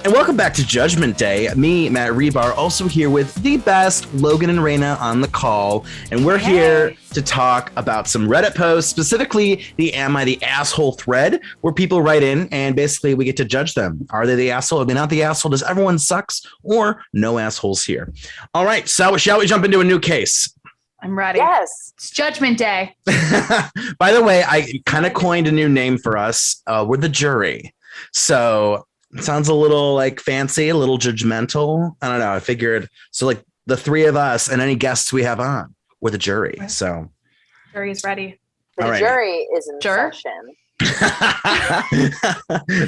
And welcome back to Judgment Day. Me, Matt Rebar, also here with the best, Logan and Raina on the call. And we're here to talk about some Reddit posts, specifically the Am I the Asshole thread, where people write in and basically we get to judge them. Are they the asshole? Are they not the asshole? Does everyone sucks? Or no assholes here? All right, so shall we jump into a new case? I'm ready. Yes. It's Judgment Day. By the way, I kind of coined a new name for us. We're the jury. So it sounds a little like fancy, a little judgmental. I don't know. I figured so like the three of us and any guests we have on, we're the jury. So Jury's ready. The jury is in session.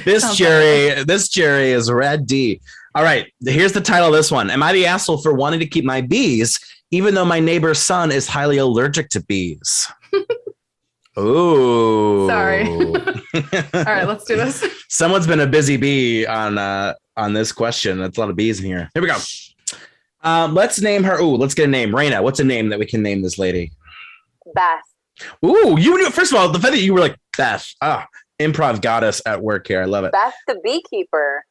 This jury is ready. All right. Here's the title of this one. Am I the asshole for wanting to keep my bees, even though my neighbor's son is highly allergic to bees? Oh, sorry. All right, let's do this. Someone's been a busy bee on this question. That's a lot of bees in here. Here we go. Let's name her. Ooh, let's get a name. Raina, what's a name that we can name this lady? Beth. Ooh, you knew. First of all, the fact that you were like Beth. Improv goddess at work here. I love it. Beth the beekeeper.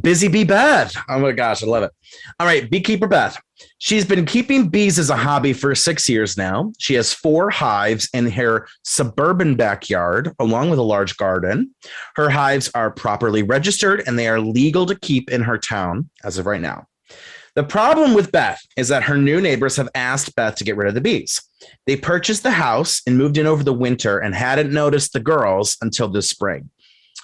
Busy bee Beth. Oh my gosh, I love it. All right, beekeeper Beth. She's been keeping bees as a hobby for 6 years now. She has 4 hives in her suburban backyard, along with a large garden. Her hives are properly registered and they are legal to keep in her town as of right now. The problem with Beth is that her new neighbors have asked Beth to get rid of the bees. They purchased the house and moved in over the winter and hadn't noticed the girls until this spring.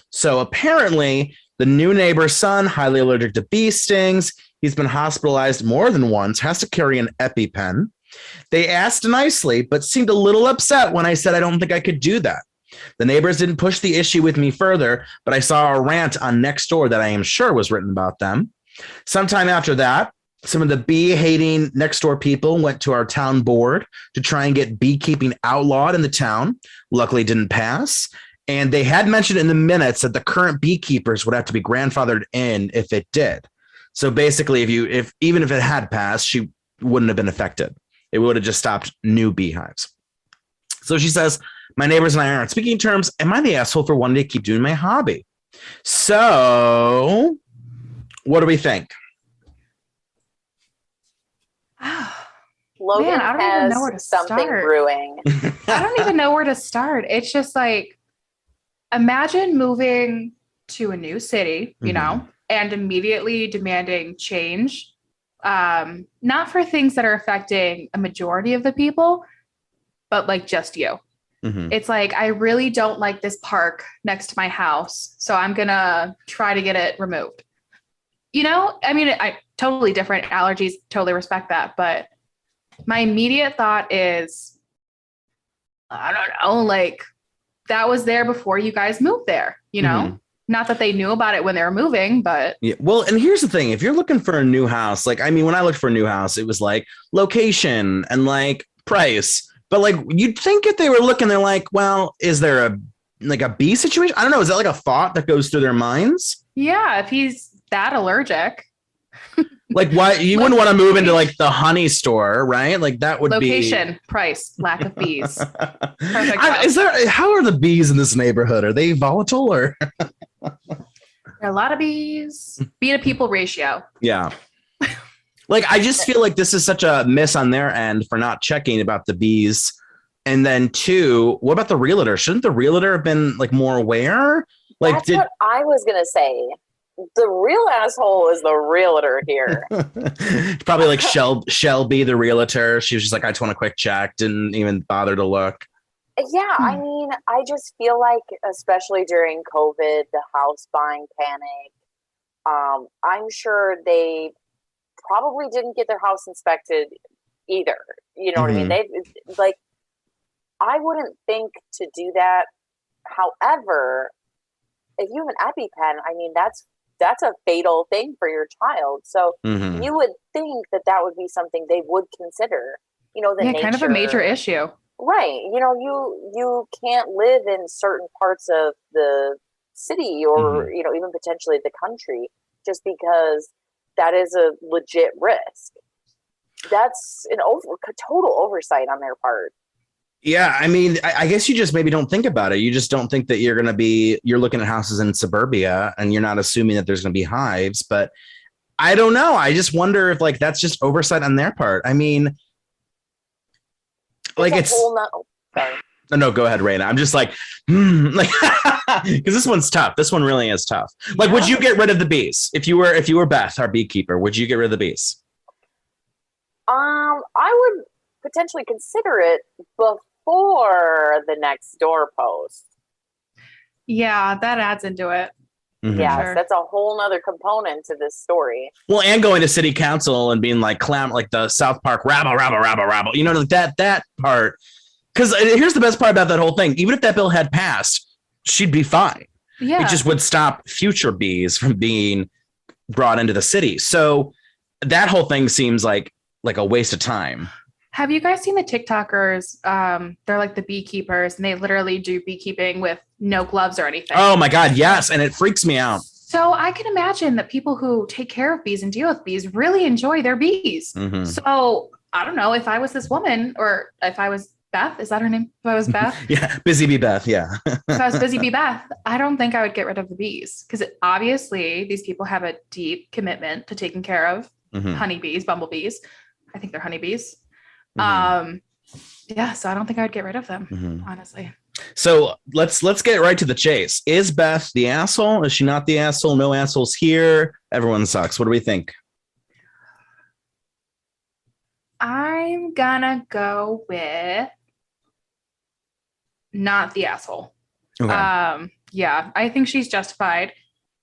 So apparently, the new neighbor's son, highly allergic to bee stings, he's been hospitalized more than once, has to carry an EpiPen. They asked nicely, but seemed a little upset when I said I don't think I could do that. The neighbors didn't push the issue with me further, but I saw a rant on Nextdoor that I am sure was written about them. Sometime after that, some of the bee-hating Nextdoor people went to our town board to try and get beekeeping outlawed in the town. Luckily, it didn't pass. And they had mentioned in the minutes that the current beekeepers would have to be grandfathered in if it did. So basically, even if it had passed, she wouldn't have been affected. It would have just stopped new beehives. So she says, my neighbors and I aren't speaking terms. Am I the asshole for wanting to keep doing my hobby? So what do we think? Logan Man, I don't even know where to something start. brewing. I don't even know where to start. It's just like, imagine moving to a new city, you know, and immediately demanding change. Not for things that are affecting a majority of the people, but like just you. It's like, I really don't like this park next to my house, so I'm going to try to get it removed. You know, I mean, I totally different allergies, totally respect that. But my immediate thought is, I don't know, like that was there before you guys moved there, you know? Not that they knew about it when they were moving, but. Yeah. Well, and here's the thing. If you're looking for a new house, like, I mean, when I looked for a new house, it was like location and like price. But like, you'd think if they were looking, they're like, well, is there a bee situation? I don't know. Is that like a thought that goes through their minds? Yeah. If he's that allergic. Like, why you wouldn't want to move into like the honey store, right? Like that would location, price, lack of bees. Perfect. How are the bees in this neighborhood? Are they volatile or? There are a lot of bees. Bee to people ratio. Yeah. Like, I just feel like this is such a miss on their end for not checking about the bees. And then 2, what about the realtor? Shouldn't the realtor have been like more aware? Like, That's what I was going to say. The real asshole is the realtor here. Probably like Shelby, the realtor. She was just like, I just want a quick check. Didn't even bother to look. Yeah, I mean, I just feel like, especially during COVID, the house buying panic, I'm sure they probably didn't get their house inspected either. You know what I mean? They like, I wouldn't think to do that. However, if you have an EpiPen, I mean, that's a fatal thing for your child. So you would think that would be something they would consider. You know, nature, kind of a major issue. Right. You know, you can't live in certain parts of the city or, you know, even potentially the country just because that is a legit risk. That's total oversight on their part. Yeah, I mean, I guess you just maybe don't think about it. You just don't think that you're looking at houses in suburbia and you're not assuming that there's going to be hives. But I don't know. I just wonder if like that's just oversight on their part. I mean, like it's. Sorry. No, go ahead, Raina. I'm just like, like, because this one's tough. This one really is tough. Like, would you get rid of the bees if you were Beth, our beekeeper? Would you get rid of the bees? I would potentially consider it before the next door post. Yeah, that adds into it. Mm-hmm. Yes, Sure. that's a whole nother component to this story. Well, and going to city council and being like like the South Park rabble, rabble, rabble, rabble. You know, like that part. Because here's the best part about that whole thing. Even if that bill had passed, she'd be fine. Yeah. It just would stop future bees from being brought into the city. So that whole thing seems like a waste of time. Have you guys seen the TikTokers? They're like the beekeepers, and they literally do beekeeping with no gloves or anything. Oh my God, yes. And it freaks me out. So I can imagine that people who take care of bees and deal with bees really enjoy their bees. Mm-hmm. So I don't know if I was this woman, or if I was Beth, is that her name? If I was Beth? Yeah, Busy Bee Beth, yeah. If I was Busy Bee Beth, I don't think I would get rid of the bees, because obviously these people have a deep commitment to taking care of honeybees, bumblebees. I think they're honeybees. Yeah, so I don't think I would get rid of them, honestly. So let's get right to the chase. Is Beth the asshole? Is she not the asshole? No assholes here. Everyone sucks. What do we think? I'm gonna go with not the asshole. Okay. Yeah, I think she's justified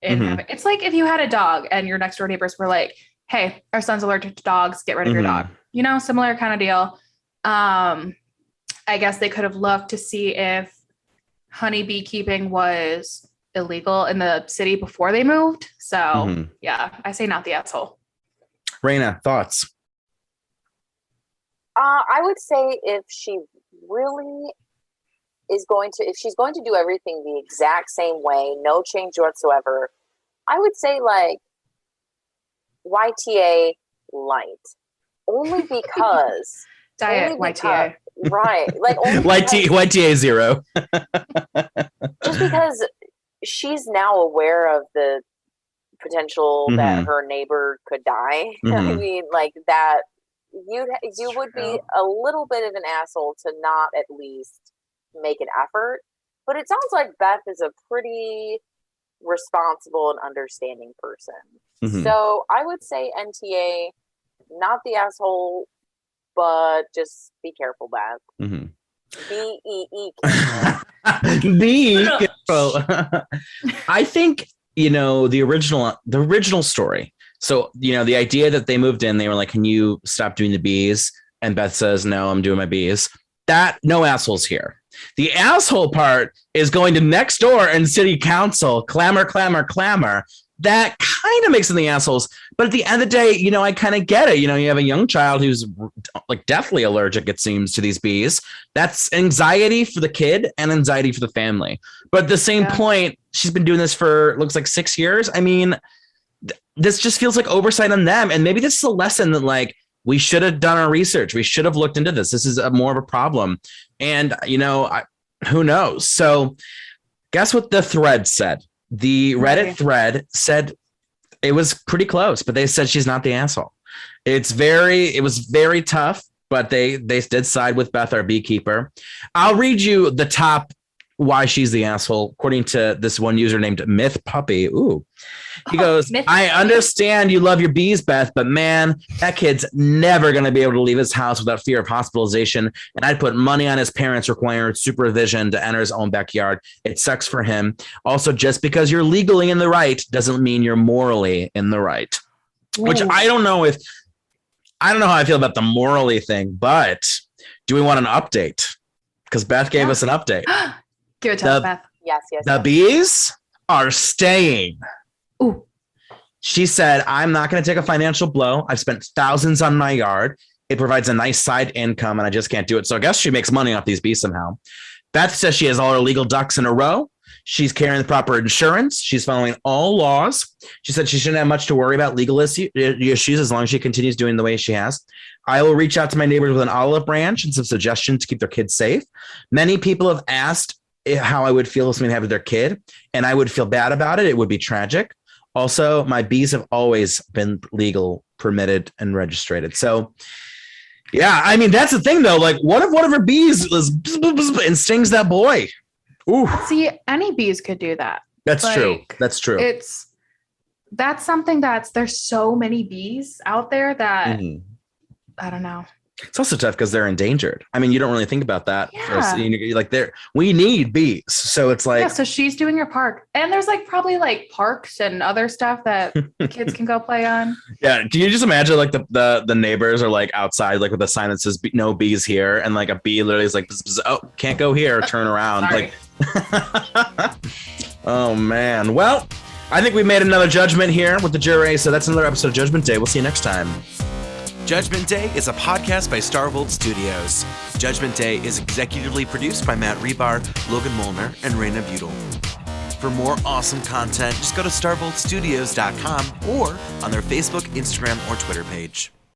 in having, it's like if you had a dog and your next door neighbors were like, hey, our son's allergic to dogs, get rid of your dog. You know, similar kind of deal. I guess they could have looked to see if honeybee keeping was illegal in the city before they moved. So yeah, I say not the asshole. Raina, thoughts? I would say if she really is if she's going to do everything the exact same way, no change whatsoever, I would say like YTA light. Only because Diet YTA. Right. Like only YTA 0. Just because she's now aware of the potential that her neighbor could die. I mean, like that you would be a little bit of an asshole to not at least make an effort. But it sounds like Beth is a pretty responsible and understanding person. So I would say NTA, not the asshole, but just be careful, Beth. B-E-E. Be careful. I think, the original story. So, the idea that they moved in, they were like, can you stop doing the bees? And Beth says, no, I'm doing my bees. No assholes here. The asshole part is going to next door and city council, clamor. That kind of makes them the assholes. But at the end of the day, I kind of get it. You have a young child who's like deathly allergic, it seems, to these bees. That's anxiety for the kid and anxiety for the family. But at the same point, she's been doing this for, looks like 6 years. I mean, this just feels like oversight on them. And maybe this is a lesson that like, we should have done our research. We should have looked into this. This is more of a problem. And, who knows? So guess what the thread said? The Reddit thread said it was pretty close, but they said she's not the asshole. It was very tough, but they did side with Beth, our beekeeper. I'll read you the top why she's the asshole, according to this one user named Myth Puppy. Ooh. He goes, I understand you love your bees, Beth, but man, that kid's never going to be able to leave his house without fear of hospitalization. And I'd put money on his parents requiring supervision to enter his own backyard. It sucks for him. Also, just because you're legally in the right doesn't mean you're morally in the right. Ooh. Which I don't know how I feel about the morally thing, but do we want an update? Because Beth gave us an update. Give it to us, Beth. Yes. The bees are staying. Ooh. She said, I'm not going to take a financial blow. I've spent thousands on my yard. It provides a nice side income, and I just can't do it. So I guess she makes money off these bees somehow. Beth says she has all her legal ducks in a row. She's carrying the proper insurance. She's following all laws. She said she shouldn't have much to worry about legal issues as long as she continues doing the way she has. I will reach out to my neighbors with an olive branch and some suggestions to keep their kids safe. Many people have asked how I would feel if something happened to their kid, and I would feel bad about it. It would be tragic. Also, my bees have always been legal, permitted, and registered. So, yeah, I mean, that's the thing, though. Like, what if one of her bees is and stings that boy? Ooh. See, any bees could do that. That's Like, true. That's true. That's something there's so many bees out there that I don't know. It's also tough because they're endangered. I mean, you don't really think about that. Yeah. Like we need bees. So it's like, yeah, so she's doing her park. And there's like probably like parks and other stuff that kids can go play on. Yeah. Do you just imagine like the neighbors are like outside, like with a sign that says no bees here. And like a bee literally is like, bzz, bzz, oh, can't go here. Turn around. Like, oh man. Well, I think we made another judgment here with the jury. So that's another episode of Judgment Day. We'll see you next time. Judgment Day is a podcast by Starvolt Studios. Judgment Day is executively produced by Matt Rebar, Logan Molnar, and Raina Butel. For more awesome content, just go to starvoltstudios.com or on their Facebook, Instagram, or Twitter page.